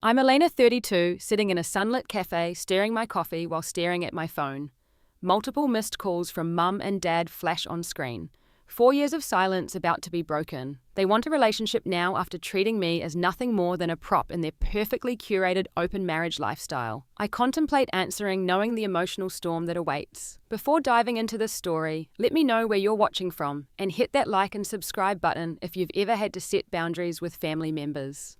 I'm Elena, 32, sitting in a sunlit cafe, stirring my coffee while staring at my phone. Multiple missed calls from mum and dad flash on screen. 4 years of silence about to be broken. They want a relationship now after treating me as nothing more than a prop in their perfectly curated open marriage lifestyle. I contemplate answering, knowing the emotional storm that awaits. Before diving into this story, let me know where you're watching from and hit that like and subscribe button if you've ever had to set boundaries with family members.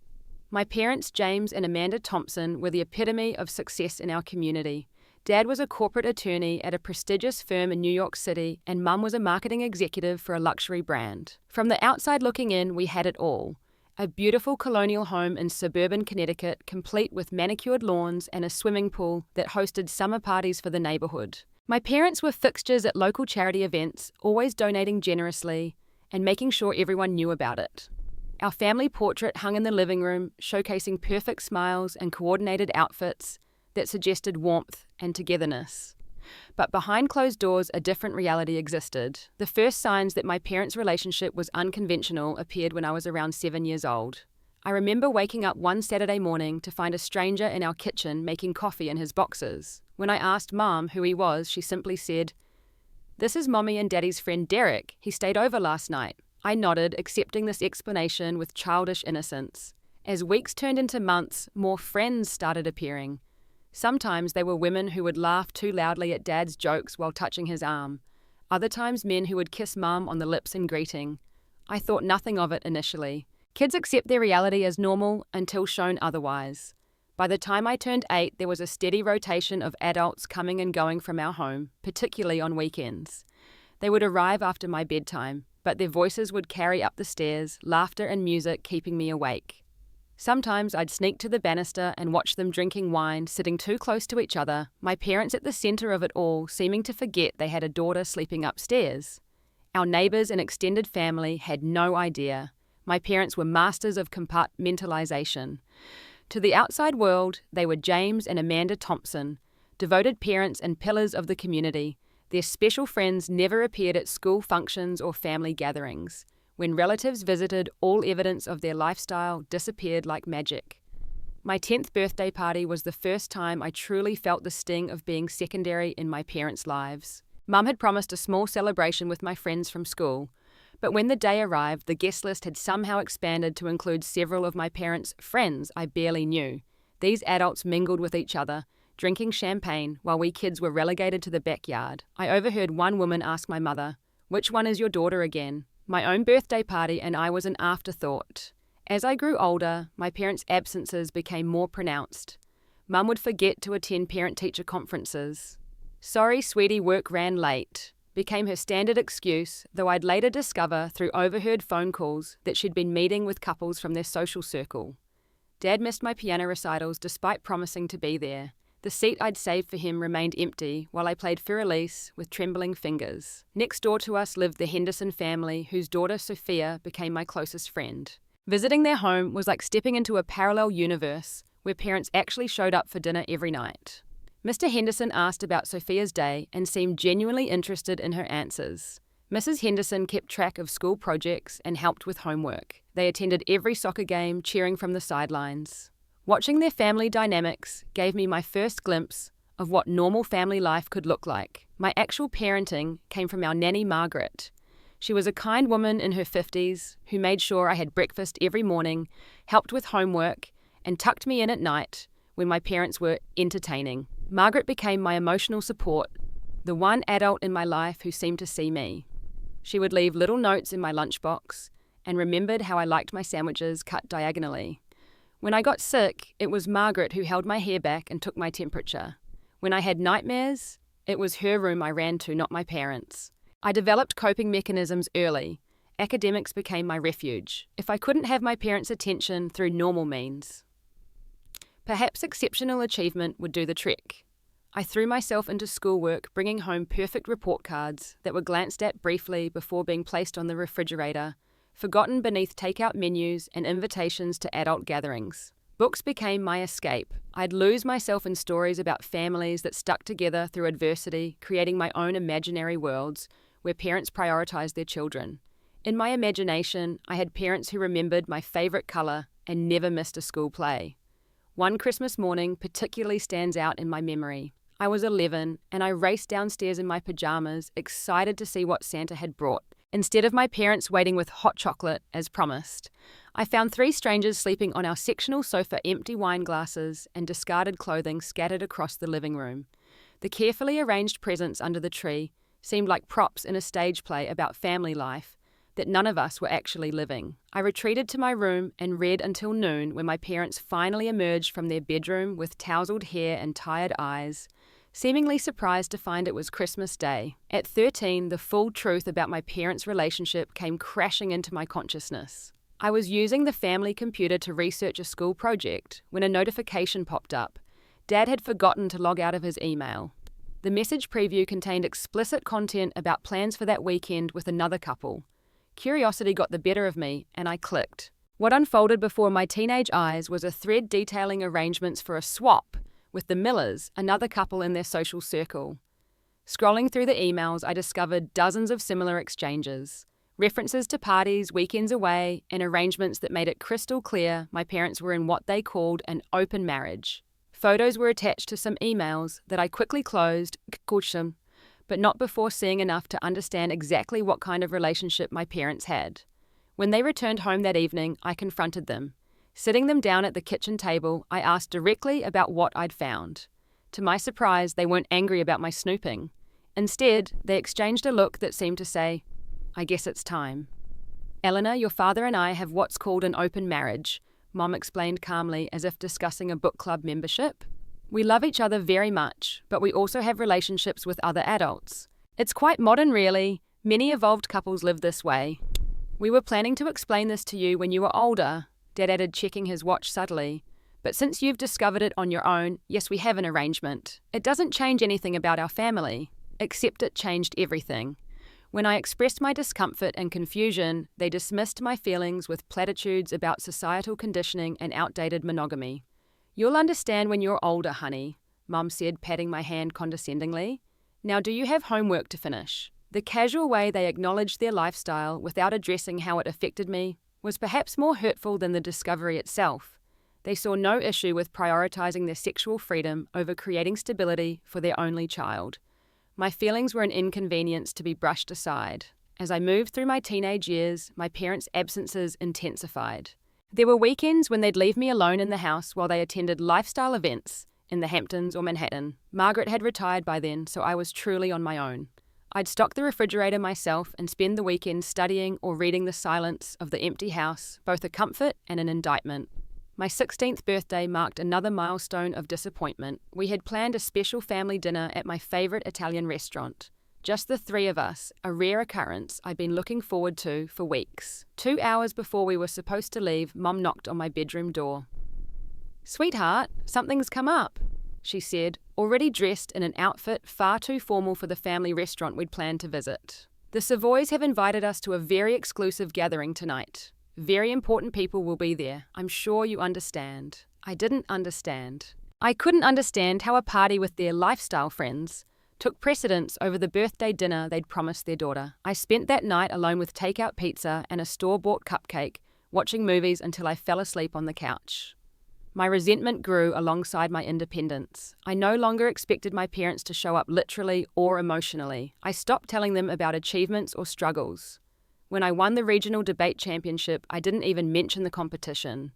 My parents, James and Amanda Thompson, were the epitome of success in our community. Dad was a corporate attorney at a prestigious firm in New York City, and Mum was a marketing executive for a luxury brand. From the outside looking in, we had it all. A beautiful colonial home in suburban Connecticut, complete with manicured lawns and a swimming pool that hosted summer parties for the neighborhood. My parents were fixtures at local charity events, always donating generously and making sure everyone knew about it. Our family portrait hung in the living room, showcasing perfect smiles and coordinated outfits that suggested warmth and togetherness. But behind closed doors, a different reality existed. The first signs that my parents' relationship was unconventional appeared when I was around 7 years old. I remember waking up one Saturday morning to find a stranger in our kitchen making coffee in his boxers. When I asked Mom who he was, she simply said, "This is Mommy and Daddy's friend Derek. He stayed over last night." I nodded, accepting this explanation with childish innocence. As weeks turned into months, more friends started appearing. Sometimes they were women who would laugh too loudly at Dad's jokes while touching his arm. Other times men who would kiss Mum on the lips in greeting. I thought nothing of it initially. Kids accept their reality as normal until shown otherwise. By the time I turned 8, there was a steady rotation of adults coming and going from our home, particularly on weekends. They would arrive after my bedtime, but their voices would carry up the stairs, laughter and music keeping me awake. Sometimes I'd sneak to the banister and watch them drinking wine, sitting too close to each other, my parents at the center of it all, seeming to forget they had a daughter sleeping upstairs. Our neighbors and extended family had no idea. My parents were masters of compartmentalization. To the outside world, they were James and Amanda Thompson, devoted parents and pillars of the community. Their special friends never appeared at school functions or family gatherings. When relatives visited, all evidence of their lifestyle disappeared like magic. My 10th birthday party was the first time I truly felt the sting of being secondary in my parents' lives. Mum had promised a small celebration with my friends from school, but when the day arrived, the guest list had somehow expanded to include several of my parents' friends I barely knew. These adults mingled with each other, drinking champagne while we kids were relegated to the backyard. I overheard one woman ask my mother, "Which one is your daughter again?" My own birthday party and I was an afterthought. As I grew older, my parents' absences became more pronounced. Mum would forget to attend parent-teacher conferences. "Sorry, sweetie, work ran late," became her standard excuse, though I'd later discover through overheard phone calls that she'd been meeting with couples from their social circle. Dad missed my piano recitals despite promising to be there. The seat I'd saved for him remained empty while I played Für Elise with trembling fingers. Next door to us lived the Henderson family, whose daughter Sophia became my closest friend. Visiting their home was like stepping into a parallel universe where parents actually showed up for dinner every night. Mr. Henderson asked about Sophia's day and seemed genuinely interested in her answers. Mrs. Henderson kept track of school projects and helped with homework. They attended every soccer game, cheering from the sidelines. Watching their family dynamics gave me my first glimpse of what normal family life could look like. My actual parenting came from our nanny Margaret. She was a kind woman in her 50s who made sure I had breakfast every morning, helped with homework, and tucked me in at night when my parents were entertaining. Margaret became my emotional support, the one adult in my life who seemed to see me. She would leave little notes in my lunchbox and remembered how I liked my sandwiches cut diagonally. When I got sick, it was Margaret who held my hair back and took my temperature. When I had nightmares, it was her room I ran to, not my parents'. I developed coping mechanisms early. Academics became my refuge. If I couldn't have my parents' attention through normal means, perhaps exceptional achievement would do the trick. I threw myself into schoolwork, bringing home perfect report cards that were glanced at briefly before being placed on the refrigerator, forgotten beneath takeout menus and invitations to adult gatherings. Books became my escape. I'd lose myself in stories about families that stuck together through adversity, creating my own imaginary worlds where parents prioritized their children. In my imagination, I had parents who remembered my favorite color and never missed a school play. One Christmas morning particularly stands out in my memory. I was 11 and I raced downstairs in my pajamas, excited to see what Santa had brought. Instead of my parents waiting with hot chocolate, as promised, I found 3 strangers sleeping on our sectional sofa, empty wine glasses and discarded clothing scattered across the living room. The carefully arranged presents under the tree seemed like props in a stage play about family life that none of us were actually living. I retreated to my room and read until noon, when my parents finally emerged from their bedroom with tousled hair and tired eyes, seemingly surprised to find it was Christmas Day. At 13, the full truth about my parents' relationship came crashing into my consciousness. I was using the family computer to research a school project when a notification popped up. Dad had forgotten to log out of his email. The message preview contained explicit content about plans for that weekend with another couple. Curiosity got the better of me, and I clicked. What unfolded before my teenage eyes was a thread detailing arrangements for a swap with the Millers, another couple in their social circle. Scrolling through the emails, I discovered dozens of similar exchanges, references to parties, weekends away, and arrangements that made it crystal clear my parents were in what they called an open marriage. Photos were attached to some emails that I quickly closed, but not before seeing enough to understand exactly what kind of relationship my parents had. When they returned home that evening, I confronted them. Sitting them down at the kitchen table, I asked directly about what I'd found. To my surprise, they weren't angry about my snooping. Instead, they exchanged a look that seemed to say, "I guess it's time." "Eleanor, your father and I have what's called an open marriage," Mom explained calmly, as if discussing a book club membership. "We love each other very much, but we also have relationships with other adults. It's quite modern, really. Many evolved couples live this way. We were planning to explain this to you when you were older," Dad added, checking his watch subtly. "But since you've discovered it on your own, yes, we have an arrangement. It doesn't change anything about our family, except it changed everything." When I expressed my discomfort and confusion, they dismissed my feelings with platitudes about societal conditioning and outdated monogamy. "You'll understand when you're older, honey," Mum said, patting my hand condescendingly. "Now, do you have homework to finish?" The casual way they acknowledged their lifestyle without addressing how it affected me was perhaps more hurtful than the discovery itself. They saw no issue with prioritizing their sexual freedom over creating stability for their only child. My feelings were an inconvenience to be brushed aside. As I moved through my teenage years, my parents' absences intensified. There were weekends when they'd leave me alone in the house while they attended lifestyle events in the Hamptons or Manhattan. Margaret had retired by then, so I was truly on my own. I'd stock the refrigerator myself and spend the weekend studying or reading the silence of the empty house, both a comfort and an indictment. My 16th birthday marked another milestone of disappointment. We had planned a special family dinner at my favorite Italian restaurant. Just the 3 of us, a rare occurrence I'd been looking forward to for weeks. 2 hours before we were supposed to leave, Mum knocked on my bedroom door. "Sweetheart, something's come up," she said, already dressed in an outfit far too formal for the family restaurant we'd planned to visit. "The Savoys have invited us to a very exclusive gathering tonight. Very important people will be there. I'm sure you understand." I didn't understand. I couldn't understand how a party with their lifestyle friends took precedence over the birthday dinner they'd promised their daughter. I spent that night alone with takeout pizza and a store-bought cupcake, watching movies until I fell asleep on the couch. My resentment grew alongside my independence. I no longer expected my parents to show up literally or emotionally. I stopped telling them about achievements or struggles. When I won the regional debate championship, I didn't even mention the competition.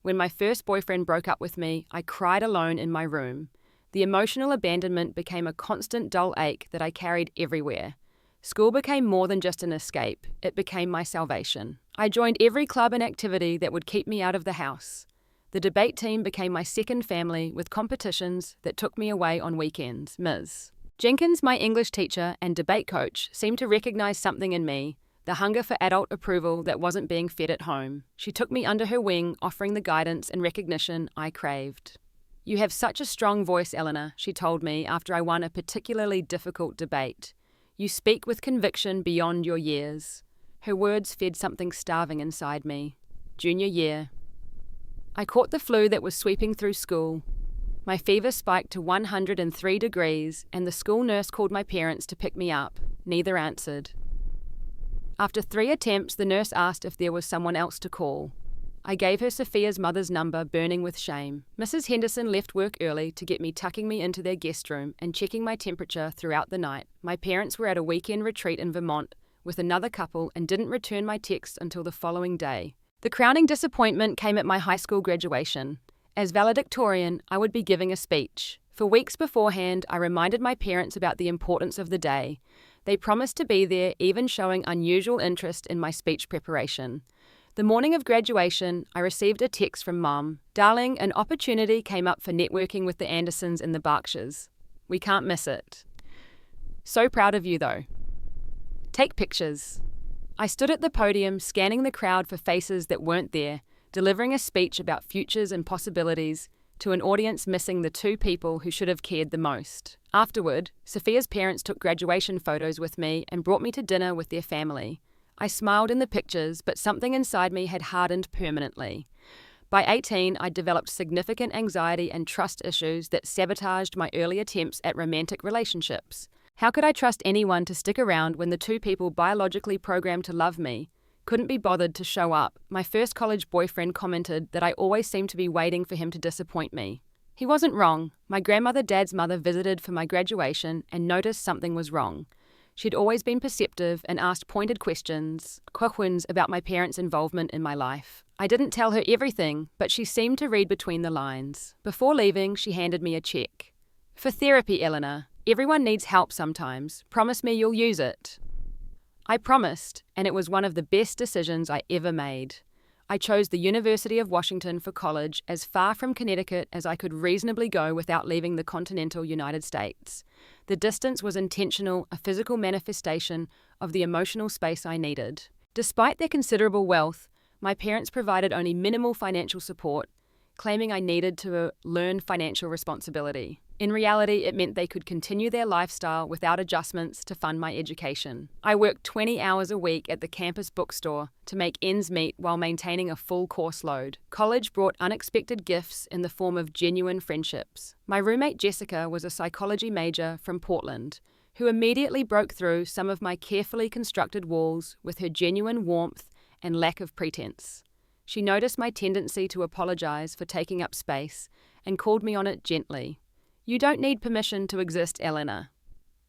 When my first boyfriend broke up with me, I cried alone in my room. The emotional abandonment became a constant dull ache that I carried everywhere. School became more than just an escape. It became my salvation. I joined every club and activity that would keep me out of the house. The debate team became my second family, with competitions that took me away on weekends. Ms. Jenkins, my English teacher and debate coach, seemed to recognize something in me, the hunger for adult approval that wasn't being fed at home. She took me under her wing, offering the guidance and recognition I craved. "You have such a strong voice, Eleanor," she told me after I won a particularly difficult debate. "You speak with conviction beyond your years." Her words fed something starving inside me. Junior year. I caught the flu that was sweeping through school. My fever spiked to 103 degrees, and the school nurse called my parents to pick me up. Neither answered. After 3 attempts, the nurse asked if there was someone else to call. I gave her Sophia's mother's number, burning with shame. Mrs. Henderson left work early to get me tucking me into their guest room and checking my temperature throughout the night. My parents were at a weekend retreat in Vermont with another couple and didn't return my text until the following day. The crowning disappointment came at my high school graduation. As valedictorian, I would be giving a speech. For weeks beforehand, I reminded my parents about the importance of the day. They promised to be there, even showing unusual interest in my speech preparation. The morning of graduation, I received a text from Mum. "Darling, an opportunity came up for networking with the Andersons in the Berkshires. We can't miss it. So proud of you, though. Take pictures." I stood at the podium, scanning the crowd for faces that weren't there, delivering a speech about futures and possibilities to an audience missing the two people who should have cared the most. Afterward, Sophia's parents took graduation photos with me and brought me to dinner with their family. I smiled in the pictures, but something inside me had hardened permanently. By 18, I'd developed significant anxiety and trust issues that sabotaged my early attempts at romantic relationships. How could I trust anyone to stick around when the two people biologically programmed to love me couldn't be bothered to show up? My first college boyfriend commented that I always seemed to be waiting for him to disappoint me. He wasn't wrong. My grandmother, Dad's mother, visited for my graduation and noticed something was wrong. She'd always been perceptive and asked pointed questions about my parents' involvement in my life. I didn't tell her everything, but she seemed to read between the lines. Before leaving, she handed me a check. "For therapy, Eleanor. Everyone needs help sometimes. Promise me you'll use it." I promised, and it was one of the best decisions I ever made. I chose the University of Washington for college, as far from Connecticut as I could reasonably go without leaving the continental United States. The distance was intentional, a physical manifestation of the emotional space I needed. Despite their considerable wealth, my parents provided only minimal financial support, claiming I needed to learn financial responsibility. In reality, it meant they could continue their lifestyle without adjustments to fund my education. I worked 20 hours a week at the campus bookstore to make ends meet while maintaining a full course load. College brought unexpected gifts in the form of genuine friendships. My roommate Jessica was a psychology major from Portland, who immediately broke through some of my carefully constructed walls with her genuine warmth and lack of pretense. She noticed my tendency to apologize for taking up space and called me on it gently. "You don't need permission to exist, Eleanor."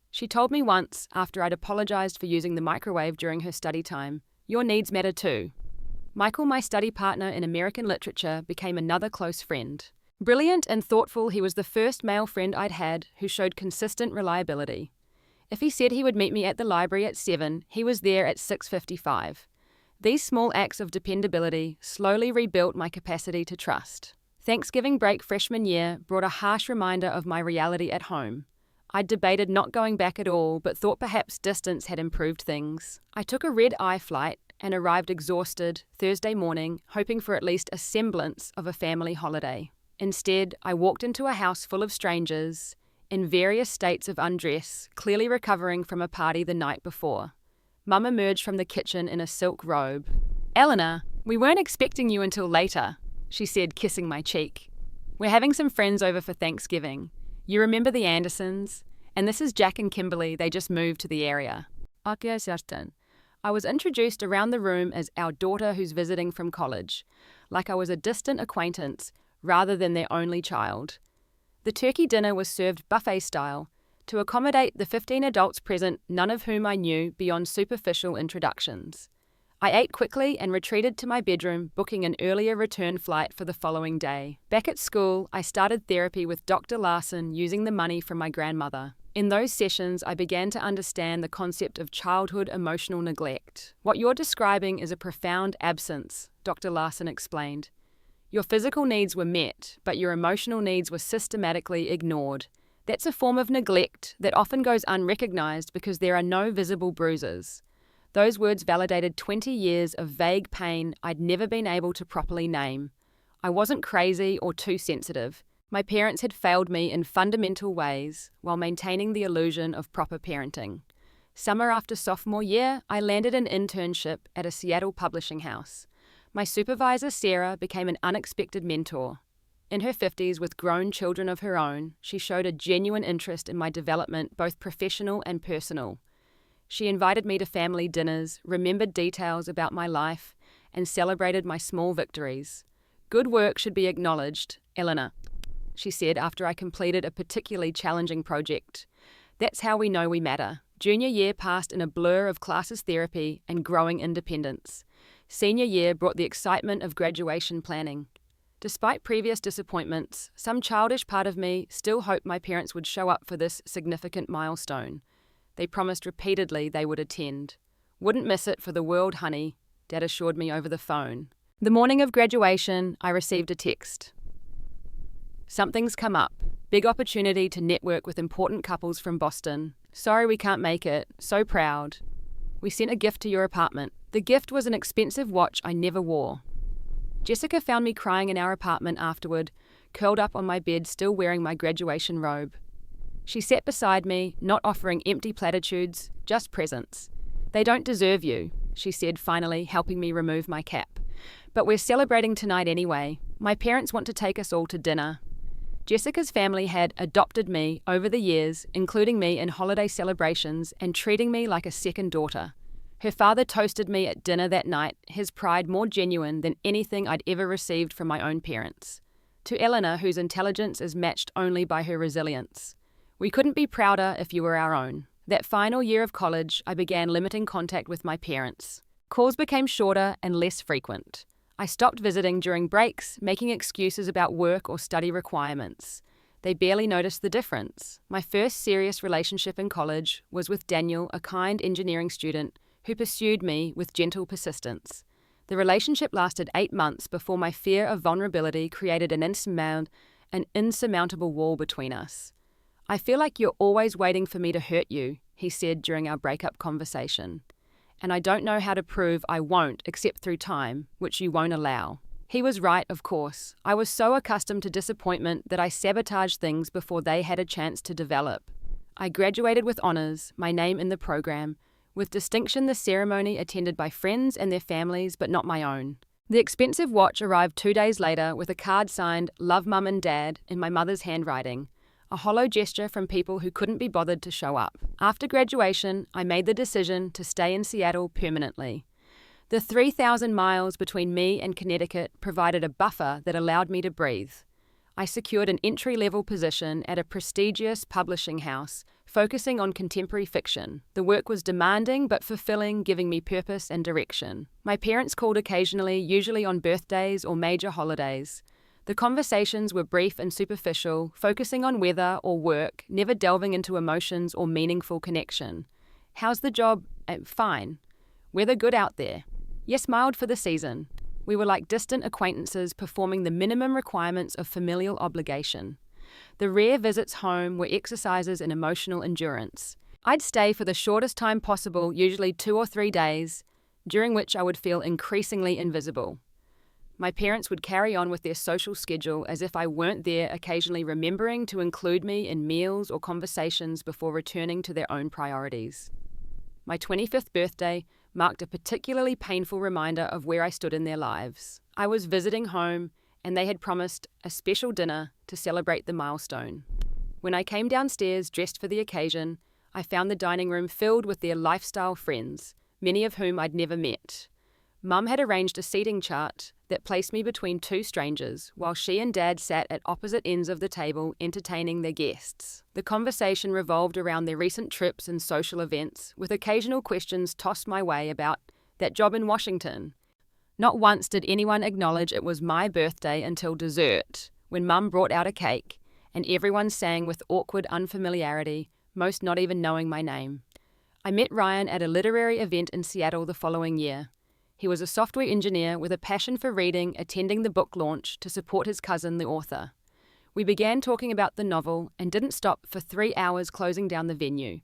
She told me once, after I'd apologized for using the microwave during her study time, "Your needs matter too." Michael, my study partner in American literature, became another close friend. Brilliant and thoughtful, he was the first male friend I'd had who showed consistent reliability. If he said he would meet me at the library at 7, he was there at 6:55. These small acts of dependability slowly rebuilt my capacity to trust. Thanksgiving break freshman year brought a harsh reminder of my reality at home. I'd debated not going back at all, but thought perhaps distance had improved things. I took a red-eye flight and arrived exhausted Thursday morning, hoping for at least a semblance of a family holiday. Instead, I walked into a house full of strangers, in various states of undress, clearly recovering from a party the night before. Mum emerged from the kitchen in a silk robe. "Eleanor, we weren't expecting you until later," she said, kissing my cheek. "We're having some friends over for Thanksgiving. You remember the Andersons? And this is Jack and Kimberly, they just moved to the area." I was introduced around the room as our daughter who's visiting from college, like I was a distant acquaintance rather than their only child. The turkey dinner was served buffet style, to accommodate the 15 adults present, none of whom I knew beyond superficial introductions. I ate quickly and retreated to my bedroom, booking an earlier return flight for the following day. Back at school, I started therapy with Dr. Larson using the money from my grandmother. In those sessions, I began to understand the concept of childhood emotional neglect. "What you're describing is a profound absence," Dr. Larson explained. "Your physical needs were met, but your emotional needs were systematically ignored. That's a form of neglect that often goes unrecognized because there are no visible bruises." Those words validated 20 years of vague pain I'd never been able to properly name. I wasn't crazy or too sensitive. My parents had failed me in fundamental ways while maintaining the illusion of proper parenting. Summer after sophomore year, I landed an internship at a Seattle publishing house. My supervisor, Sarah, became an unexpected mentor. In her 50s, with grown children of her own, she showed a genuine interest in my development, both professional and personal. She invited me to family dinners, remembered details about my life, and celebrated my small victories. "Good work should be acknowledged, Eleanor," she said after I completed a particularly challenging project. "That's how we know we matter." Junior year passed in a blur of classes therapy and growing independence. Senior year brought the excitement of graduation planning. Despite previous disappointments, some childish part of me still hoped my parents would show up for this significant milestone. They promised repeatedly they would attend. "Wouldn't miss it for the world, honey," Dad assured me over the phone. The morning of graduation, I received a text. "Something's come up. Big opportunity to network with important couples from Boston. Sorry we can't make it. So proud. We sent a gift to your apartment." The gift was an expensive watch I never wore. Jessica found me crying in our apartment afterward, curled up on my bed still wearing my graduation robe. She sat beside me, not offering empty platitudes, just presents. "They don't deserve you," she said, finally helping me remove my cap. "But we're celebrating tonight anyway. My parents want to take us all to dinner." Jessica's family had adopted me over the years, including me in holiday celebrations and treating me like a second daughter. Her father toasted me at dinner that night, his pride more genuine than anything I'd ever received from my own parents. To Eleanor, whose intelligence is matched only by her resilience. "We couldn't be prouder if you were our own." That final year of college, I began limiting contact with my parents. Calls became shorter and less frequent. I stopped visiting during breaks, making excuses about work or study requirements. They barely noticed the difference. My first serious relationship in college was with Daniel, a kind engineering student who pursued me with gentle persistence. The relationship lasted 8 months before my fear of vulnerability created an insurmountable wall between us. "I feel like you're always waiting for me to hurt you," he said during our breakup conversation. "And I don't know how to prove I won't except through time, which you won't allow." He was right, of course. I was so accustomed to disappointment that I sabotaged things before they had a chance to develop. I graduated with honors, my name in the program, with distinction the ceremony attended by friends and their families but not my own. The expensive watch arrived 2 days later with a card signed "Love Mum and Dad" in my mother's handwriting, a hollow gesture from people who couldn't be bothered to show up. After graduation, I made the decision to stay in Seattle permanently. The 3,000 miles between me and Connecticut provided a buffer that allowed me to breathe. I secured an entry-level position at a prestigious publishing house, focusing on contemporary fiction. The work was demanding but fulfilling, giving me purpose and direction. My parents called occasionally, usually on birthdays or major holidays. The conversations were brief and superficial, focusing on weather or work, never delving into emotions or meaningful connection. "How's the job?" "Fine." "Weather good out there?" "Yes, mild for the season." We were like distant acquaintances performing the minimum requirements of familial obligation. The rare visits home were exercises in emotional endurance. I'd stay for the shortest time possible, usually 2 or 3 days, during which I would feel increasingly invisible. My parents would carry on with their social schedule as if I weren't there, occasionally remembering to include me in meals or conversations before returning to their own priorities. My 25th birthday marked a particularly painful reminder of where I stood in their lives. I was visiting home, and they had promised a special dinner to celebrate the milestone. When I came downstairs dressed for the occasion, I found the dining room filled with their lifestyle friends, many of whom I'd never met. Mum had arranged a seating chart that placed me between 2 strangers, while she and Dad sat at opposite ends of the table entertaining their guests. The conversation revolved around their recent trips and social events, with occasional questions tossed my way about that job in Washington. Not once did anyone acknowledge it was my birthday until dessert, when Mum brought out a cake, and everyone sang with awkward unfamiliarity, most not even knowing my name. I met Ryan at a literary event in Seattle the following year. He was a software engineer with a passion for reading, attending the book launch to support his cousin, the author. We began talking about the novel and didn't stop for 3 hours closing down the venue.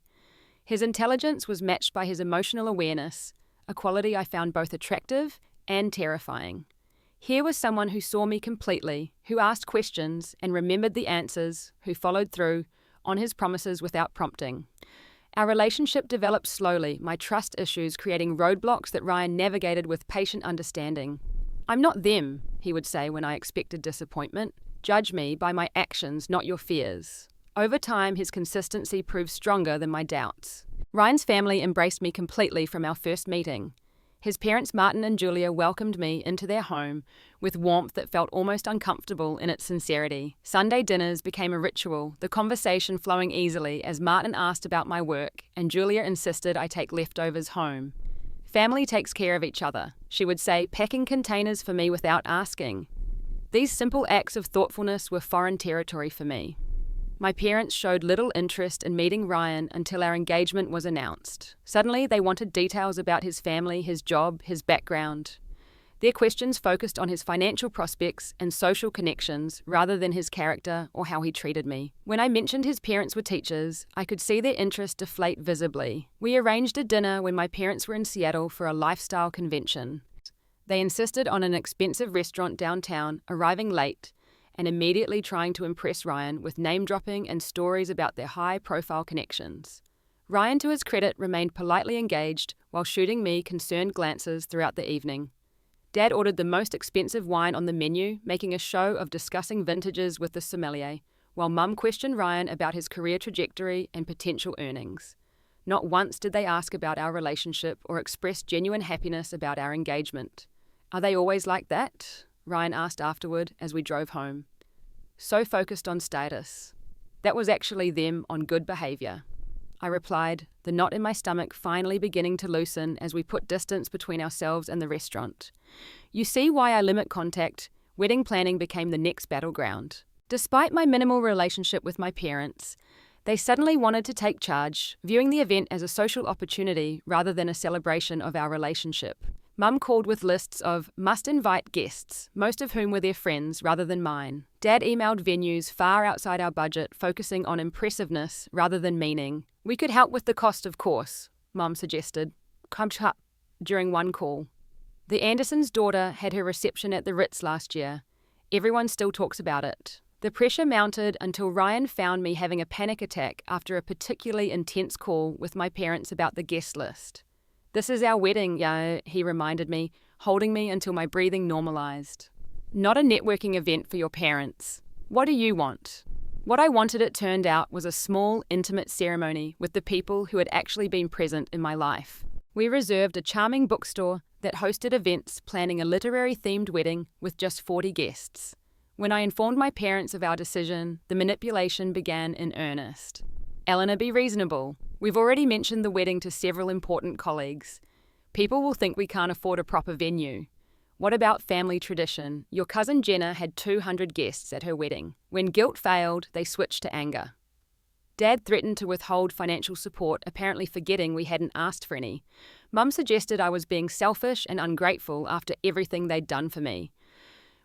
His intelligence was matched by his emotional awareness, a quality I found both attractive and terrifying. Here was someone who saw me completely, who asked questions and remembered the answers, who followed through on his promises without prompting. Our relationship developed slowly, my trust issues creating roadblocks that Ryan navigated with patient understanding. "I'm not them," he would say when I expected disappointment. "Judge me by my actions, not your fears." Over time, his consistency proved stronger than my doubts. Ryan's family embraced me completely from our first meeting. His parents Martin and Julia welcomed me into their home with warmth that felt almost uncomfortable in its sincerity. Sunday dinners became a ritual, the conversation flowing easily as Martin asked about my work and Julia insisted I take leftovers home. Family takes care of each other, she would say, packing containers for me without asking. These simple acts of thoughtfulness were foreign territory for me. My parents showed little interest in meeting Ryan until our engagement was announced. Suddenly, they wanted details about his family, his job, his background. Their questions focused on his financial prospects and social connections rather than his character or how he treated me. When I mentioned his parents were teachers, I could see their interest deflate visibly. We arranged a dinner when my parents were in Seattle for a lifestyle convention. They insisted on an expensive restaurant downtown, arriving late, and immediately trying to impress Ryan with name-dropping and stories about their high-profile connections. Ryan, to his credit, remained politely engaged while shooting me concerned glances throughout the evening. Dad ordered the most expensive wine on the menu, making a show of discussing vintages with the sommelier, while Mum questioned Ryan about his career trajectory and potential earnings. Not once did they ask about our relationship or express genuine happiness about our engagement. "Are they always like that?" Ryan asked afterward as we drove home. So focused on status. That was actually them on good behaviour. I replied, the knot in my stomach finally beginning to loosen as we put distance between ourselves and the restaurant. You see why I limit contact. Wedding planning became the next battleground. Despite my minimal relationship with my parents, they suddenly wanted to take charge, viewing the event as a social opportunity rather than a celebration of our relationship. Mum called with lists of must-invite guests, most of whom were their friends rather than mine. Dad emailed venues far outside our budget, focusing on impressiveness rather than meaning. "We could help with the cost, of course," Mum suggested. During one call. The Andersons' daughter had her reception at the Ritz last year. Everyone still talks about it. The pressure mounted until Ryan found me having a panic attack after a particularly intense call with my parents about the guest list. "This is our wedding, yeah," he reminded me, holding me until my breathing normalized. "Not a networking event for your parents. What do you want?" What I wanted, it turned out, was a small, intimate ceremony with the people who had actually been present in my life. We reserved a charming bookstore that hosted events, planning a literary-themed wedding with just 40 guests. When I informed my parents of our decision, the manipulation began in earnest. "Eleanor, be reasonable. We've already mentioned the wedding to several important colleagues. People will think we can't afford a proper venue. What about family tradition? Your cousin Jenna had 200 guests at her wedding. When guilt failed, they switched to anger." Dad threatened to withhold financial support, apparently forgetting we hadn't asked for any. Mum suggested I was being selfish and ungrateful after everything they'd done for me.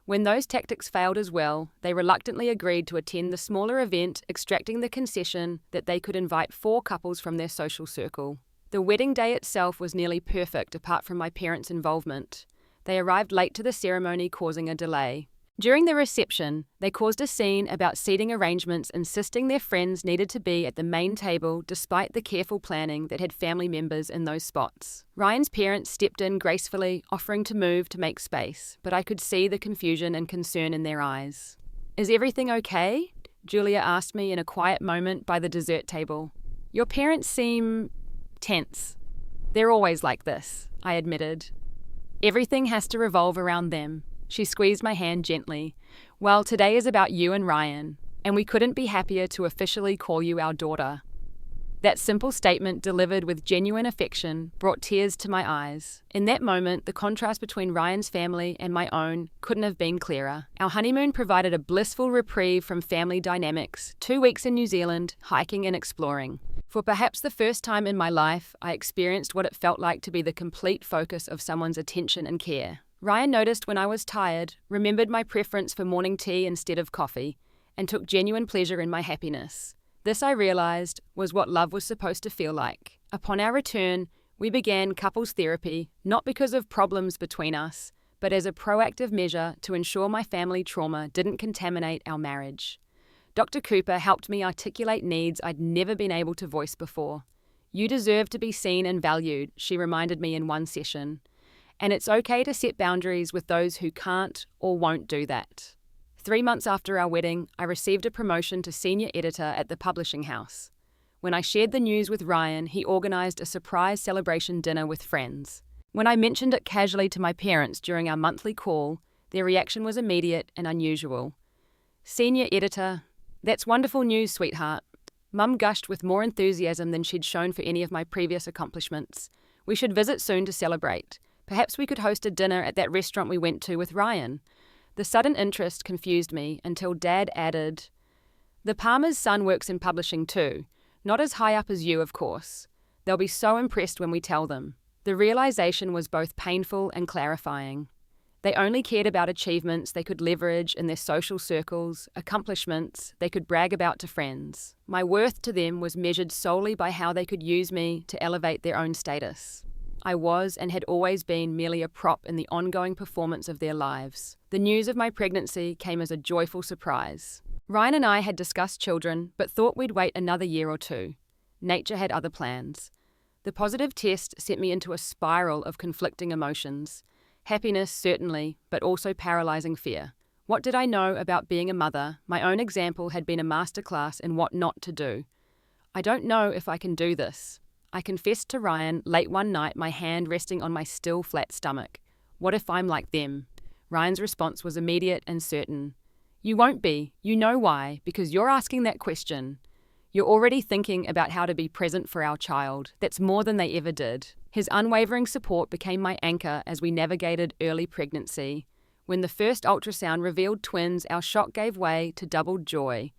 When those tactics failed as well, they reluctantly agreed to attend the smaller event, extracting the concession that they could invite 4 couples from their social circle. The wedding day itself was nearly perfect apart from my parents' involvement. They arrived late to the ceremony, causing a delay. During the reception, they caused a scene about seating arrangements, insisting their friends needed to be at the main table despite the careful planning that had family members in those spots. Ryan's parents stepped in gracefully, offering to move to make space, but I could see the confusion and concern in their eyes. "Is everything okay?" Julia asked me in a quiet moment by the dessert table. "Your parents seem tense." "They're always like this," I admitted. "Everything has to revolve around them." She squeezed my hand gently. "Well, today is about you and Ryan, and we couldn't be happier to officially call you our daughter." That simple statement, delivered with genuine affection, brought tears to my eyes. In that moment, the contrast between Ryan's family and my own couldn't have been clearer. Our honeymoon provided a blissful reprieve from family dynamics, 2 weeks in New Zealand, hiking and exploring. For perhaps the first time in my life, I experienced what it felt like to be the complete focus of someone's attention and care. Ryan noticed when I was tired, remembered my preference for morning tea instead of coffee, and took genuine pleasure in my happiness. This, I realized, was what love was supposed to feel like. Upon our return, we began couples therapy, not because of problems between us, but as a proactive measure to ensure my family trauma didn't contaminate our marriage. Dr. Cooper helped me articulate needs I'd never been able to voice before. "You deserve to be seen and valued," she reminded me in one session. "And it's okay to set boundaries with those who can't or won't do that." 3 months after our wedding, I received a promotion to senior editor at the publishing house. When I shared the news with Ryan, he organized a surprise celebration dinner with friends. When I mentioned it casually to my parents during our monthly call, their reaction was immediate and unusual. Senior editor, "That's wonderful news, sweetheart." Mum gushed with more enthusiasm than she'd shown for any of my previous accomplishments. "We should visit soon to celebrate. Perhaps we could host a dinner at that restaurant we went to with Ryan." The sudden interest confused me until Dad added, "The Palmer's son works in publishing too. Not as high up as you, of course. They'll be so impressed when we tell them." The realization was both painful and clarifying. They only cared about achievements they could leverage in their social circles, accomplishments they could brag about to friends. My worth to them was measured solely by how they could use me to elevate their own status. I was and had always been merely a prop in the ongoing performance of their lives. The news of my pregnancy came as a joyful surprise. Ryan and I had discussed children, but thought we'd wait another year or two. Nature had other plans. The positive test sent me into a spiral of conflicting emotions. Happiness, certainly, but also paralyzing fear. What did I know about being a mother? My own example had been a masterclass in what not to do. I don't know if I can do this. I confessed to Ryan late one night, my hand resting on my still flat stomach. What if I'm like them? Ryan's response was immediate and certain. "You won't be. You know why, because you're asking that question. You're already thinking about how to be present for our child. That's more than they ever did." His unwavering support became my anchor as we navigated early pregnancy. When the first ultrasound revealed twins, our shock gave way to doubled joy.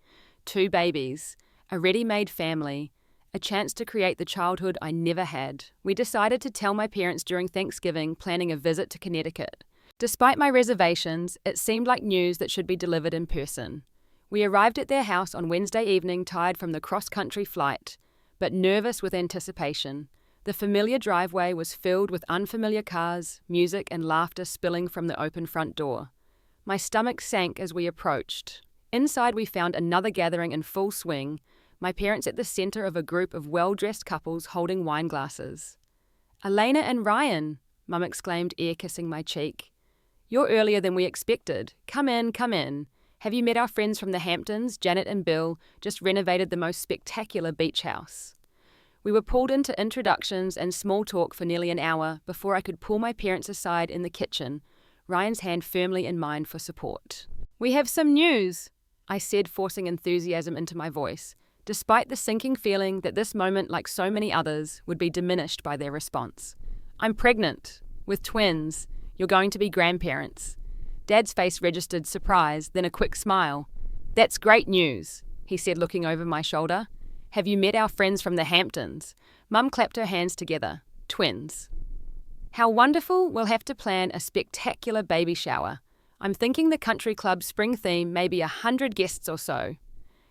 2 babies, a ready-made family, a chance to create the childhood I never had. We decided to tell my parents during Thanksgiving, planning a visit to Connecticut. Despite my reservations, it seemed like news that should be delivered in person. We arrived at their house on Wednesday evening, tired from the cross-country flight, but nervous with anticipation. The familiar driveway was filled with unfamiliar cars, music and laughter spilling from the open front door. My stomach sank as we approached. Inside we found another gathering in full swing, my parents at the center of a group of well-dressed couples holding wine glasses. "Elena and Ryan," Mum exclaimed, ear-kissing my cheek. "You're earlier than we expected. Come in, come in. Have you met our friends from the Hamptons? Janet and Bill just renovated the most spectacular beach house." We were pulled into introductions and small talk for nearly an hour before I could pull my parents aside in the kitchen, Ryan's hand firmly in mine for support. "We have some news," I said, forcing enthusiasm into my voice, despite the sinking feeling that this moment, like so many others, would be diminished by their response. "I'm pregnant, with twins. You're going to be grandparents." Dad's face registered surprise, then a quick smile. "That's great news," he said, looking over my shoulder. "Have you met our friends from the Hamptons?" Mum clapped her hands together. "Twins." "How wonderful. We'll have to plan a spectacular baby shower. I'm thinking the country club spring theme, maybe 100 guests or so."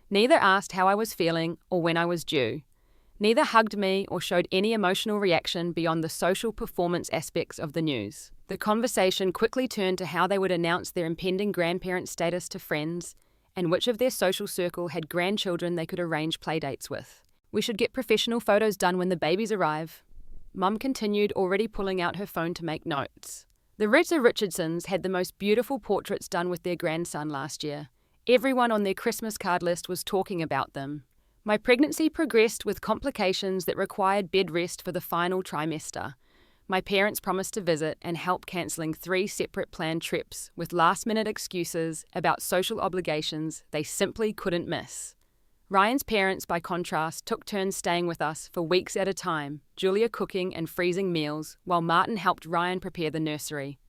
Neither asked how I was feeling or when I was due. Neither hugged me or showed any emotional reaction beyond the social performance aspects of the news. The conversation quickly turned to how they would announce their impending grandparent status to friends, and which of their social circle had grandchildren they could arrange playdates with. "We should get professional photos done when the babies arrive." Mum continued, already pulling out her phone to make notes. "The Ritzer Richardsons had the most beautiful portraits done with their grandson last year. Everyone on their Christmas card list was talking about them." My pregnancy progressed with complications that required bed rest for the final trimester. My parents promised to visit and help cancelling 3 separate planned trips with last-minute excuses about social obligations they simply couldn't miss. Ryan's parents, by contrast, took turns staying with us for weeks at a time, Julia cooking and freezing meals, while Martin helped Ryan prepare the nursery.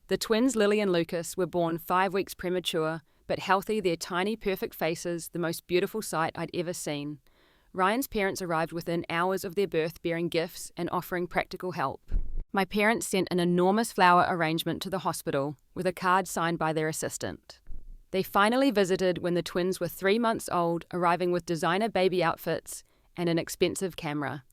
The twins, Lily and Lucas, were born 5 weeks premature, but healthy, their tiny, perfect faces, the most beautiful sight I'd ever seen. Ryan's parents arrived within hours of their birth, bearing gifts and offering practical help. My parents sent an enormous flower arrangement to the hospital, with a card signed by their assistant. They finally visited when the twins were 3 months old, arriving with designer baby outfits and an expensive camera.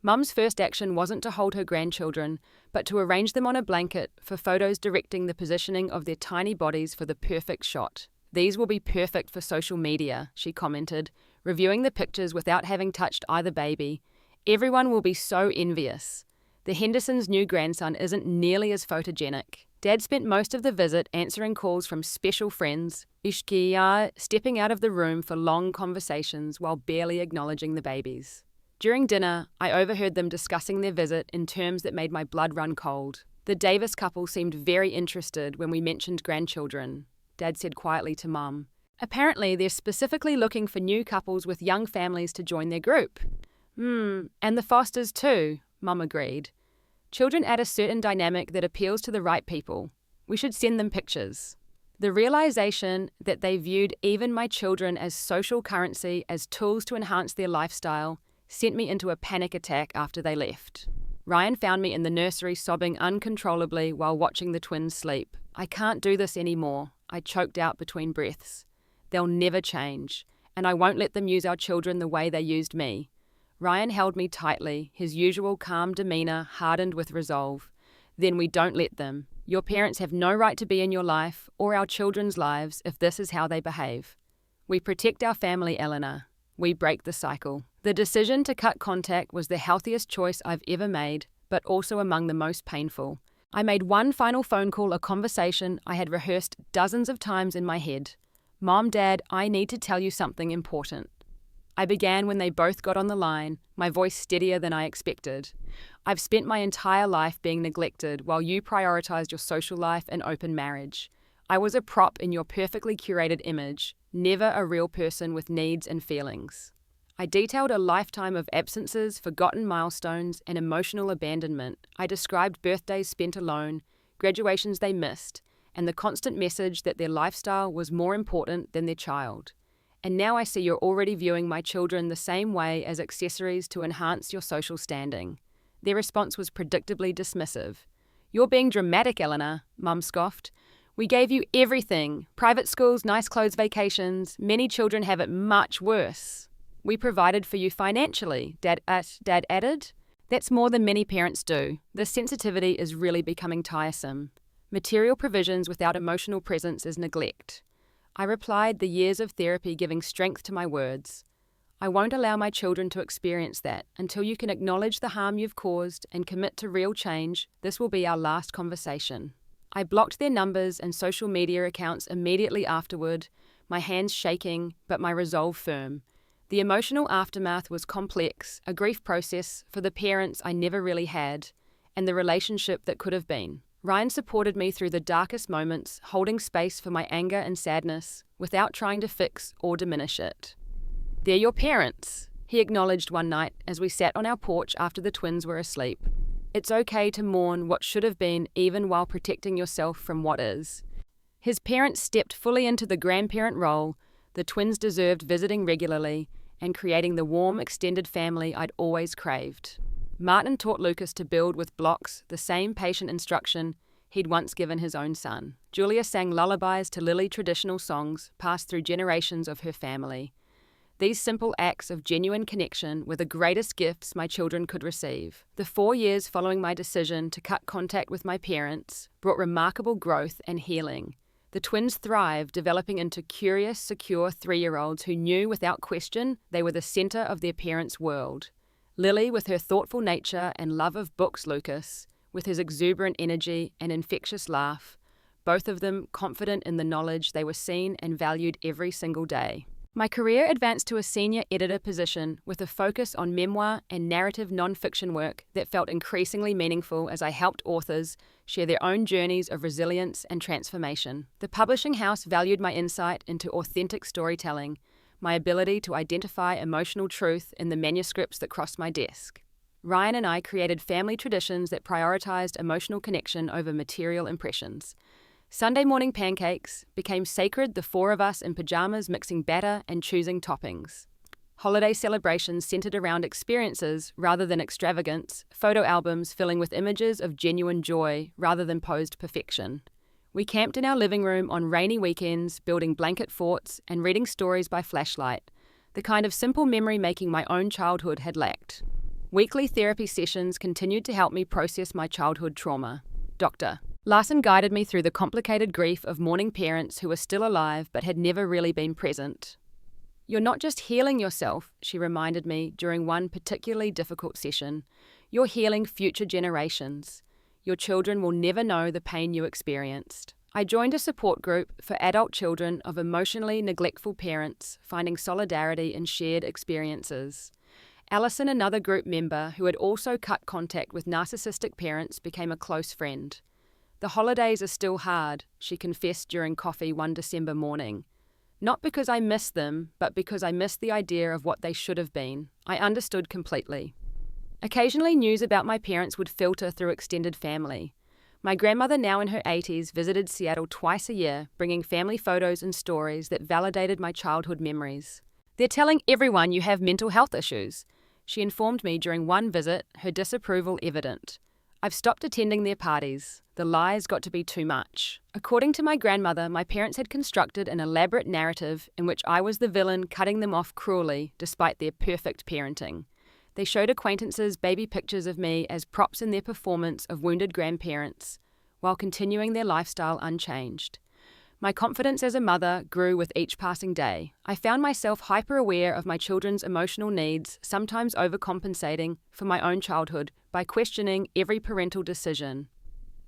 Mum's first action wasn't to hold her grandchildren, but to arrange them on a blanket for photos directing the positioning of their tiny bodies for the perfect shot. "These will be perfect for social media," she commented, reviewing the pictures without having touched either baby. "Everyone will be so envious. The Hendersons' new grandson isn't nearly as photogenic." Dad spent most of the visit answering calls from special friends, stepping out of the room for long conversations while barely acknowledging the babies. During dinner, I overheard them discussing their visit in terms that made my blood run cold. The Davis couple seemed very interested when we mentioned grandchildren, Dad said quietly to Mum. Apparently, they're specifically looking for new couples with young families to join their group. And the Fosters too, Mum agreed. Children add a certain dynamic that appeals to the right people. We should send them pictures. The realization that they viewed even my children as social currency, as tools to enhance their lifestyle, sent me into a panic attack after they left. Ryan found me in the nursery sobbing uncontrollably while watching the twins sleep. I can't do this anymore, I choked out between breaths. They'll never change, and I won't let them use our children the way they used me. Ryan held me tightly, his usual calm demeanor hardened with resolve. Then we don't let them. Your parents have no right to be in your life or our children's lives if this is how they behave. We protect our family, Eleanor. We break the cycle. The decision to cut contact was the healthiest choice I've ever made, but also among the most painful. I made one final phone call, a conversation I had rehearsed dozens of times in my head. Mom, Dad, I need to tell you something important. I began when they both got on the line, my voice steadier than I expected. I've spent my entire life being neglected while you prioritized your social life and open marriage. I was a prop in your perfectly curated image, never a real person with needs and feelings. I detailed a lifetime of absences, forgotten milestones, and emotional abandonment. I described birthdays spent alone, graduations they missed, and the constant message that their lifestyle was more important than their child. And now I see you're already viewing my children the same way, as accessories to enhance your social standing. Their response was predictably dismissive. You're being dramatic, Eleanor, Mum scoffed. We gave you everything. Private schools, nice clothes, vacations. Many children have it much worse. We provided for you financially, Dad added. That's more than many parents do. This sensitivity is really becoming tiresome. Material provisions without emotional presence is neglect. I replied, the years of therapy giving strength to my words. I won't allow my children to experience that. Until you can acknowledge the harm you've caused and commit to real change, this will be our last conversation. I blocked their numbers and social media accounts immediately afterward, my hands shaking, but my resolve firm. The emotional aftermath was complex, a grief process for the parents I never really had, and the relationship that could have been. Ryan supported me through the darkest moments, holding space for my anger and sadness, without trying to fix or diminish it. They're your parents, he acknowledged one night as we sat on our porch after the twins were asleep. It's okay to mourn what should have been, even while protecting yourself from what is. His parents stepped fully into the grandparent role. The twins deserved visiting regularly and creating the warm, extended family I'd always craved. Martin taught Lucas to build with blocks, the same patient instruction he'd once given his own son. Julia sang lullabies to Lily, traditional songs passed through generations of her family. These simple acts of genuine connection were the greatest gifts my children could receive. The 4 years following my decision to cut contact with my parents brought remarkable growth and healing. The twins thrived, developing into curious, secure 3-year-olds who knew without question they were the center of their parents' world. Lily, with her thoughtful nature and love of books, Lucas, with his exuberant energy and infectious laugh, both of them confident in the knowledge they were seen and valued every single day. My career advanced to a senior editor position with a focus on memoir and narrative non-fiction work that felt increasingly meaningful as I helped authors share their own journeys of resilience and transformation. The publishing house valued my insight into authentic storytelling, my ability to identify emotional truth in the manuscripts that crossed my desk. Ryan and I created family traditions that prioritized emotional connection over material impressions. Sunday morning pancakes became sacred, the 4 of us in pajamas mixing batter and choosing toppings. Holiday celebrations centered around experiences rather than extravagance, photo albums filling with images of genuine joy rather than posed perfection. We camped in our living room on rainy weekends, building blanket forts and reading stories by flashlight, the kind of simple memory-making my own childhood had lacked. Weekly therapy sessions continued to help me process my childhood trauma. Dr. Larson guided me through the complicated grief of mourning parents who were still alive but had never really been present. You're not just healing yourself, she reminded me during one particularly difficult session. You're healing future generations. Your children will never know the pain you experienced. I joined a support group for adult children of emotionally neglectful parents, finding solidarity in shared experiences. Alison, another group member who had also cut contact with narcissistic parents, became a close friend. "The holidays are still hard," she confessed during coffee one December morning. "Not because I miss them, but because I miss the idea of what they should have been." I understood completely. Occasionally, news about my parents would filter through extended family. My grandmother, now in her 80s, visited Seattle twice a year, bringing family photos and stories that validated my childhood memories. "They're telling everyone you have mental health issues," she informed me during one visit, her disapproval evident. "I've stopped attending their parties. The lies got to be too much." According to my grandmother, my parents had constructed an elaborate narrative in which I was the villain, cutting them off cruelly despite their perfect parenting. They showed acquaintances baby pictures of me as props in their performance of wounded grandparents, while continuing their lifestyle unchanged. My confidence as a mother grew with each passing day. I found myself hyper-aware of my children's emotional needs, sometimes overcompensating for my own childhood by questioning every parental decision.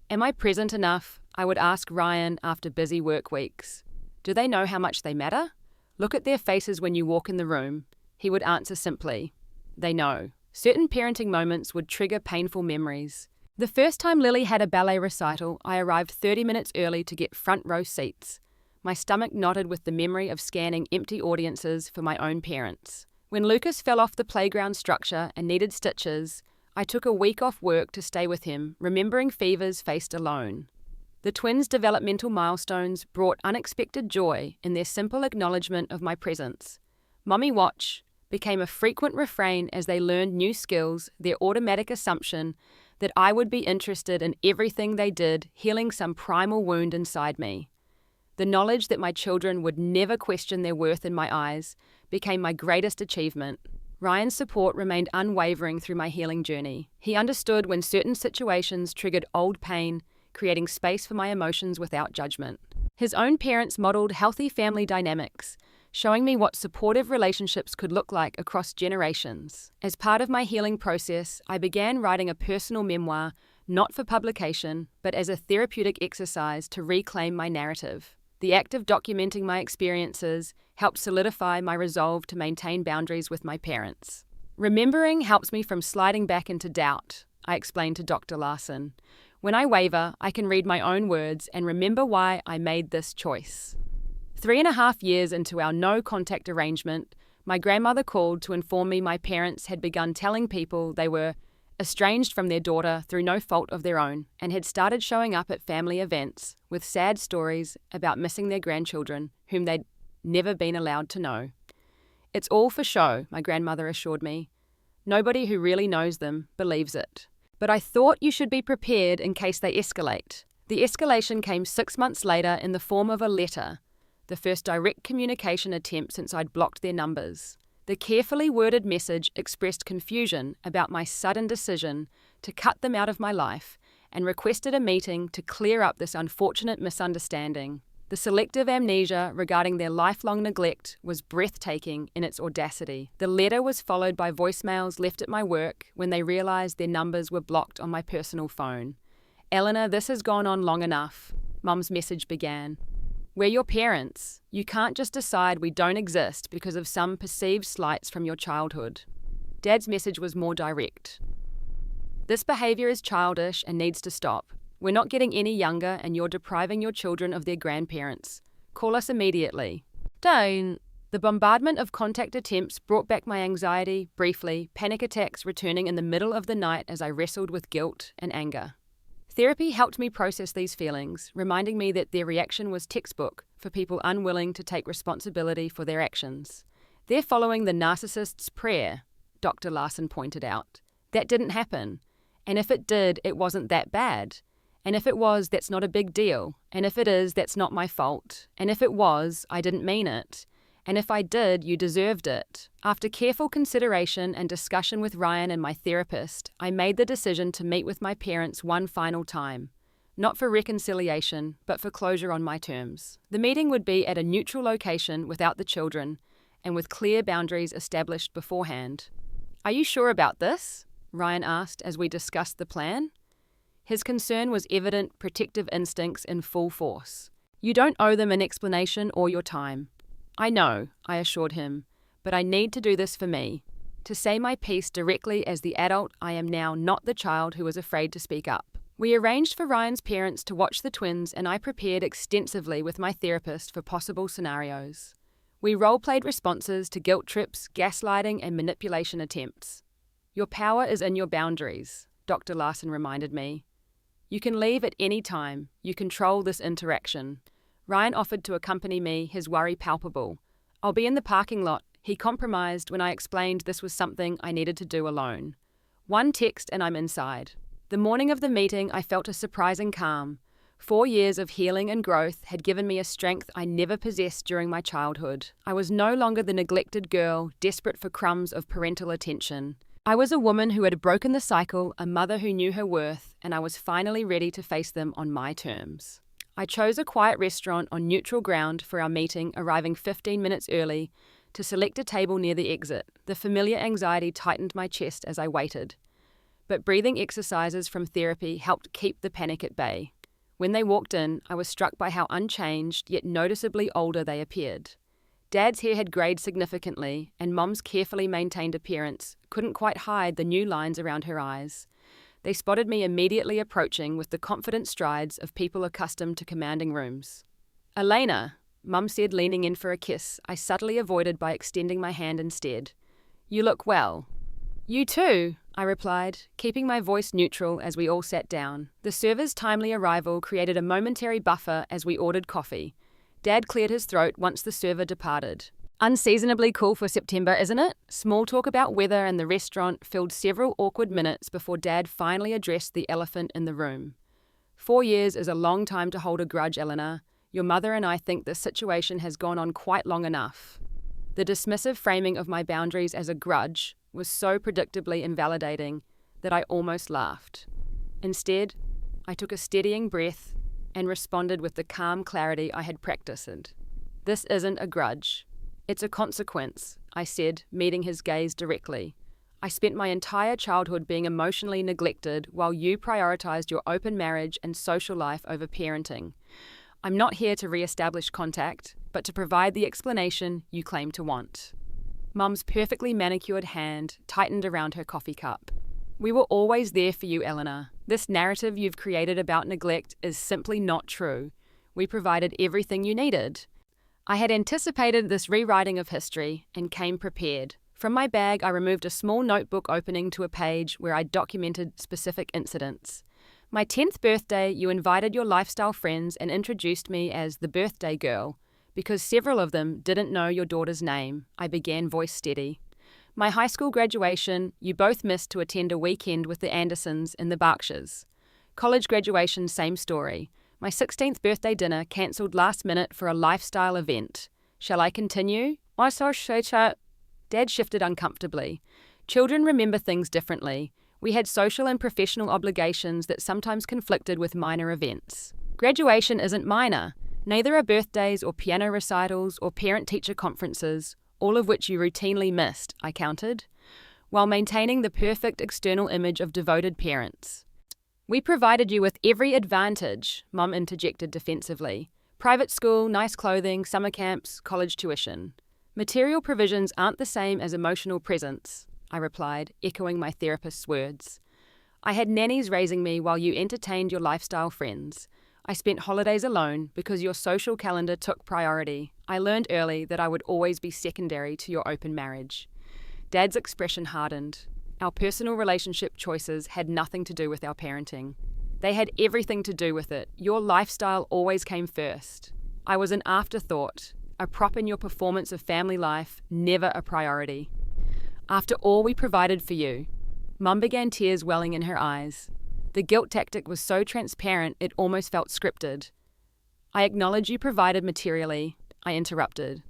"Am I present enough?" I would ask Ryan after busy work weeks. "Do they know how much they matter? Look at their faces when you walk in the room." He would answer simply, "They know." Certain parenting moments would trigger painful memories. The first time Lily had a ballet recital, I arrived 30 minutes early to get front row seats. My stomach knotted with the memory of scanning empty audiences for my own parents. When Lucas fell off the playground structure and needed stitches, I took a week off work to stay with him, remembering fevers faced alone. The twins' developmental milestones brought unexpected joy in their simple acknowledgement of my presence. "Mommy watch" became a frequent refrain as they learned new skills, their automatic assumption that I would be interested in everything they did, healing some primal wound inside me. The knowledge that my children would never question their worth in my eyes became my greatest achievement. Ryan's support remained unwavering through my healing journey. He understood when certain situations triggered old pain, creating space for my emotions without judgment. His own parents modeled healthy family dynamics, showing me what supportive relationships could look like across generations. As part of my healing process, I began writing a personal memoir, not for publication, but as a therapeutic exercise to reclaim my narrative. The act of documenting my experiences helped solidify my resolve to maintain boundaries with my parents. "Remembering helps me from sliding back into doubt," I explained to Dr. Larson. "When I waver, I can read my own words and remember why I made this choice." 3.5 years into our no-contact arrangement, my grandmother called to inform me my parents had begun telling people they were estranged from their daughter through no fault of their own, and had started showing up at family events with sad stories about missing their grandchildren, whom they'd never been allowed to know. "It's all for show," my grandmother assured me. "Nobody who really knows them believes it. But I thought you should be prepared in case they escalate." The escalation came 6 months later in the form of a letter, the first direct communication attempt since I'd blocked their numbers. The carefully worded message expressed confusion about my sudden decision to cut them out of my life and requested a meeting to clear up this unfortunate misunderstanding. The selective amnesia regarding their lifelong neglect was breathtaking in its audacity. The letter was followed by voicemails left at my work when they realised their numbers were blocked on my personal phone. "Eleanor, this has gone on long enough," Mum's message began. "We're your parents. You can't just decide we don't exist because of some perceived slights from your childhood." Dad's message was more direct. "This behaviour is childish and needs to stop. We're not getting any younger and you're depriving your children of their grandparents. Call us immediately." Don't. The bombardment of contact attempts brought back my anxiety briefly, panic attacks returning in the middle of the night as I wrestled with guilt and anger. Therapy helped me process these feelings, reminding me that their reaction was textbook for people unwilling to take responsibility for their actions. "They're following the narcissist's prayer," Dr. Larson pointed out. "That didn't happen. And if it did, it wasn't that bad. And if it was, that's not a big deal. And if it is, that's not my fault. And if it was, I didn't mean it. And if I did, you deserved it." After careful consideration and discussion with Ryan and my therapist, I made the decision to meet with my parents one final time. Not for reconciliation, but for closure on my terms. The meeting would be at a neutral location without the children, and with clear boundaries established beforehand. "Are you sure about this?" Ryan asked as we discussed the plan. His concern was evident, protective instincts in full force. "You don't owe them an explanation or your time." "I know," I assured him, "but I need to do this for me." to say my piece directly as the adult I am now, not the child who was afraid to speak up. We arranged for Ryan's parents to watch the twins, and I prepared extensively with my therapist for possible scenarios. We role-played responses to guilt trips, gaslighting, and manipulation attempts. Your power is in your boundaries, Dr. Larson reminded me. You can leave at any time. You control this interaction. Ryan offered to accompany me, his worry palpable. I'll be in the parking lot, he compromised when I explained this was something I needed to do alone. One text and I'm inside. The morning of the meeting, I felt a surprising calm. 4 years of healing and growth had given me a strength I never possessed during my childhood. I was no longer the neglected girl, desperate for crumbs of parental attention. I was a woman who had broken the cycle, a mother who knew her worth, and I was finally ready to face them on my terms. I chose a quiet restaurant on neutral ground for our meeting, arriving 15 minutes early to select a table near the exit. The familiar anxiety tightened my chest as I waited. But breathing exercises from therapy helped keep the panic at bay. When they walked in, I was struck by how unchanged, yet noticeably older they appeared. Dad's hair had grayed significantly, and Mom's carefully maintained appearance couldn't quite hide the new lines around her eyes. They spotted me immediately approaching with the confident strides of people accustomed to commanding rooms. "Elena," Mum said, leaning in for a kiss I subtly avoided by extending my hand instead. "You look well." "You too," I replied, keeping my voice neutral as we all sat down. The server's timely arrival created a momentary buffer as we ordered coffee. Dad cleared his throat once the server departed. "Unseasonably cool for September, isn't it?" Small talk about weather and the restaurant filled several awkward minutes before Dad finally addressed the elephant in the room. 4 years is a long time to hold a grudge, Eleanor. Your mother and I think this situation has gone on quite long enough. The dismissive framing of my boundaries as a grudge was so predictably invalidating that I almost laughed. Instead, I took a steadying breath and responded with the calm clarity I had practiced. "This isn't a grudge. It's a consequence," I said, meeting his gaze directly. "I spent my entire childhood being emotionally neglected while you prioritized your open marriage and social life over parenting. I'm not here to re-establish contact, but to provide the explanation you claim to want." Mum's perfectly manicured hand tightened around her coffee cup. "We were always there for you, Eleanor. This narrative you've created about neglect is simply not true. We provided everything you needed." I had anticipated this rewriting of history and came prepared. From my bag, I removed a small notebook opening to a page where I documented specific incidents. My 10th birthday, you invited your lifestyle friends and introduced me as the birthday girl, because several of them didn't know your daughter's name. I began, voice steady. My high school graduation, you both missed to attend a weekend with the Andersons in the Berkshires. College graduation, same story. My 16th birthday dinner cancelled last minute for a lifestyle event. Shall I continue? Dad shifted uncomfortably. Children remember things differently. We had social and professional obligations that sometimes conflicted with minor events. Graduation isn't minor. Neither are birthdays or piano recitals or parent-teacher conferences, all of which you routinely missed, I countered, while maintaining the perfect external image of devoted parents. "We provided you with every advantage," Mum interjected defensively. "Private school, nice clothing, summer camps, college tuition. Material provisions aren't the same as emotional presence," I replied, echoing my therapist's words. "I had nannies raising me while you entertained your lifestyle friends. I spent holidays alone because your social calendar took priority. I learned early that I would always be secondary to your open marriage." Dad's expression hardened. Our personal relationship choices had nothing to do with our parenting. They had everything to do with it. Your lifestyle always came first. I was an afterthought, a prop in your performance of family life, never a priority. After all we provided for you. Mum began, tears welling in her eyes. The guilt tactic was so transparent it almost felt scripted. "I acknowledge you provided materially," I interrupted.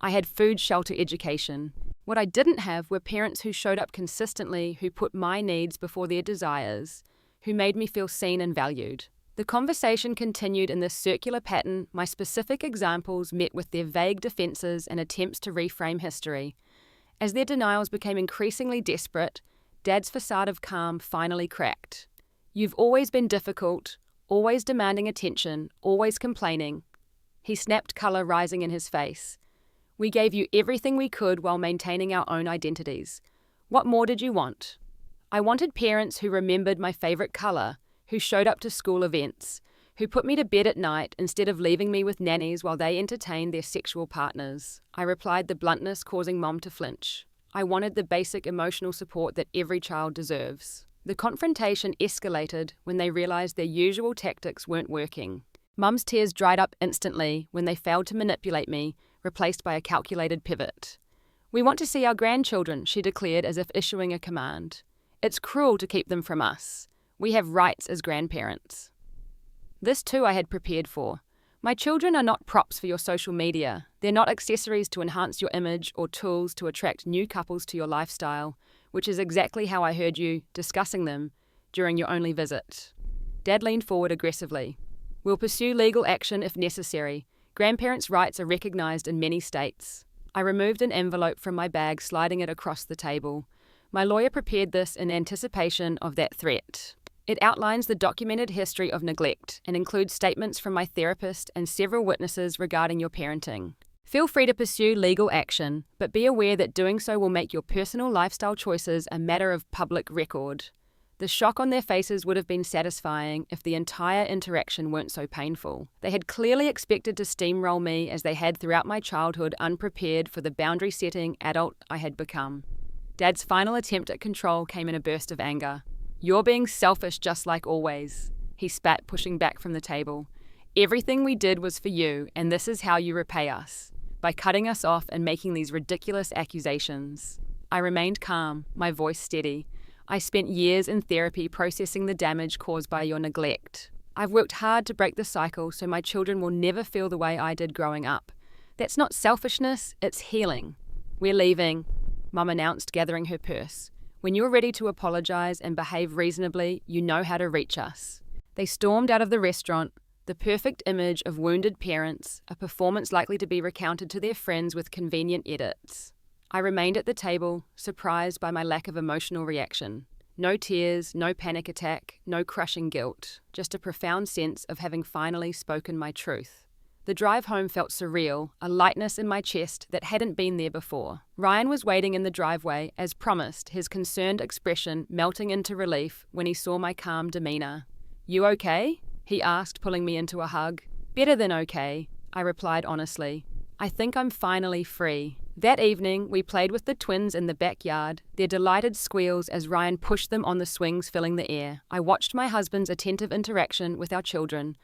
"I had food, shelter, education. What I didn't have were parents who showed up consistently, who put my needs before their desires, who made me feel seen and valued." The conversation continued in this circular pattern, my specific examples met with their vague defenses and attempts to reframe history. As their denials became increasingly desperate, Dad's facade of calm finally cracked. "You've always been difficult, always demanding attention, always complaining." He snapped, colour rising in his face. "We gave you everything we could while maintaining our own identities. What more did you want? I wanted parents who remembered my favorite color, who showed up to school events, who put me to bed at night instead of leaving me with nannies while they entertained their sexual partners. I replied, the bluntness causing Mom to flinch. I wanted the basic emotional support that every child deserves. The confrontation escalated when they realized their usual tactics weren't working. Mum's tears dried up instantly when they failed to manipulate me, replaced by a calculated pivot. We want to see our grandchildren, she declared as if issuing a command. It's cruel to keep them from us. We have rights as grandparents. This too I had prepared for. My children are not props for your social media. They're not accessories to enhance your image or tools to attract new couples to your lifestyle, which is exactly how I heard you discussing them during your only visit. Dad leaned forward aggressively. We'll pursue legal action if necessary. Grandparents' rights are recognized in many states. I removed an envelope from my bag, sliding it across the table. My lawyer prepared this in anticipation of that threat. It outlines the documented history of neglect and includes statements from my therapist and several witnesses regarding your parenting. Feel free to pursue legal action, but be aware that doing so will make your personal lifestyle choices a matter of public record. The shock on their faces would have been satisfying if the entire interaction weren't so painful. They had clearly expected to steamroll me as they had throughout my childhood, unprepared for the boundary-setting adult I had become. Dad's final attempt at control came in a burst of anger. You're being selfish just like always, he spat, pushing back from the table. Everything we did was for you, and this is how you repay us, by cutting us off and making these ridiculous accusations. I remained calm, my voice steady. I spent years in therapy processing the damage caused by your neglect. I've worked hard to break the cycle so my children will never feel the way I did growing up. That's not selfishness, it's healing. We're leaving, Mum announced, gathering her purse. When you're ready to apologize and behave reasonably, you know how to reach us. They stormed out of the restaurant, the perfect image of wounded parents, a performance likely to be recounted to their friends with convenient edits. I remained at the table, surprised by my lack of emotional reaction. No tears, no panic attack, no crushing guilt, just a profound sense of having finally spoken my truth. The drive home felt surreal, a lightness in my chest that hadn't been there before. Ryan was waiting in the driveway, as promised, his concerned expression melting into relief when he saw my calm demeanor. You okay? He asked, pulling me into a hug. Better than okay, I replied honestly. I think I'm finally free. That evening, we played with the twins in the backyard, their delighted squeals as Ryan pushed them on the swings filling the air. I watched my husband's attentive interaction with our children,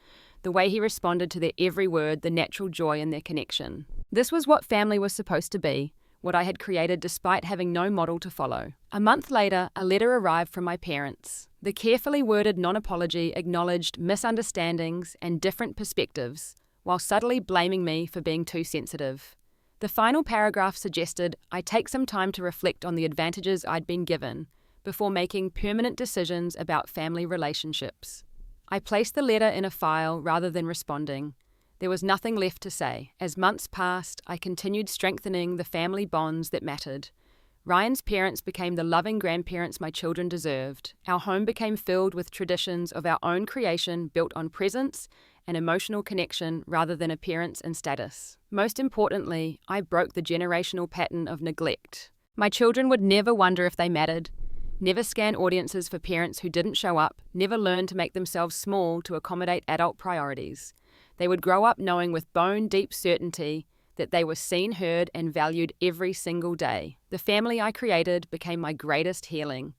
the way he responded to their every word, the natural joy in their connection. This was what family was supposed to be, what I had created despite having no model to follow. A month later, a letter arrived from my parents. The carefully worded non-apology acknowledged misunderstandings and different perspectives, while subtly blaming me for being too sensitive. The final paragraph suggested I take some time to reflect on the advantages I'd been given before making permanent decisions about family relationships. I placed the letter in a file rather than responding. There was nothing left to say. As months passed, I continued strengthening the family bonds that mattered. Ryan's parents became the loving grandparents my children deserved. Our home became filled with traditions of our own creation built on presence and emotional connection rather than appearance and status. Most importantly, I broke the generational pattern of neglect. My children would never wonder if they mattered, never scan audiences for parents who didn't show up, never learn to make themselves small to accommodate adult priorities. They would grow up knowing with bone-deep certainty that they were seen, heard, and valued every single day. The family I created became my greatest healing.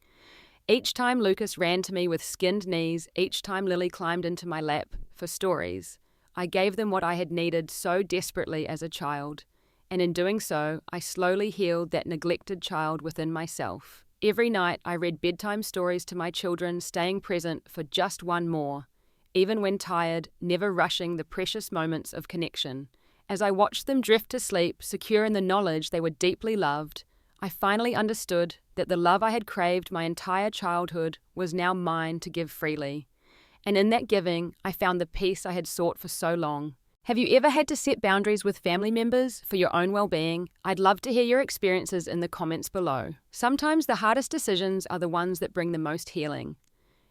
Each time Lucas ran to me with skinned knees, each time Lily climbed into my lap for stories, I gave them what I had needed so desperately as a child, and in doing so, I slowly healed that neglected child within myself. Every night, I read bedtime stories to my children, staying present for just one more, even when tired, never rushing the precious moments of connection. As I watched them drift to sleep, secure in the knowledge they were deeply loved, I finally understood that the love I had craved my entire childhood was now mine to give freely. And in that giving, I found the peace I had sought for so long. Have you ever had to set boundaries with family members for your own well-being? I'd love to hear your experiences in the comments below. Sometimes the hardest decisions are the ones that bring the most healing.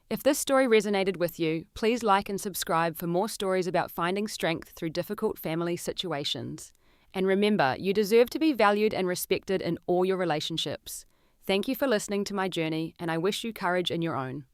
If this story resonated with you, please like and subscribe for more stories about finding strength through difficult family situations. And remember, you deserve to be valued and respected in all your relationships. Thank you for listening to my journey, and I wish you courage in your own.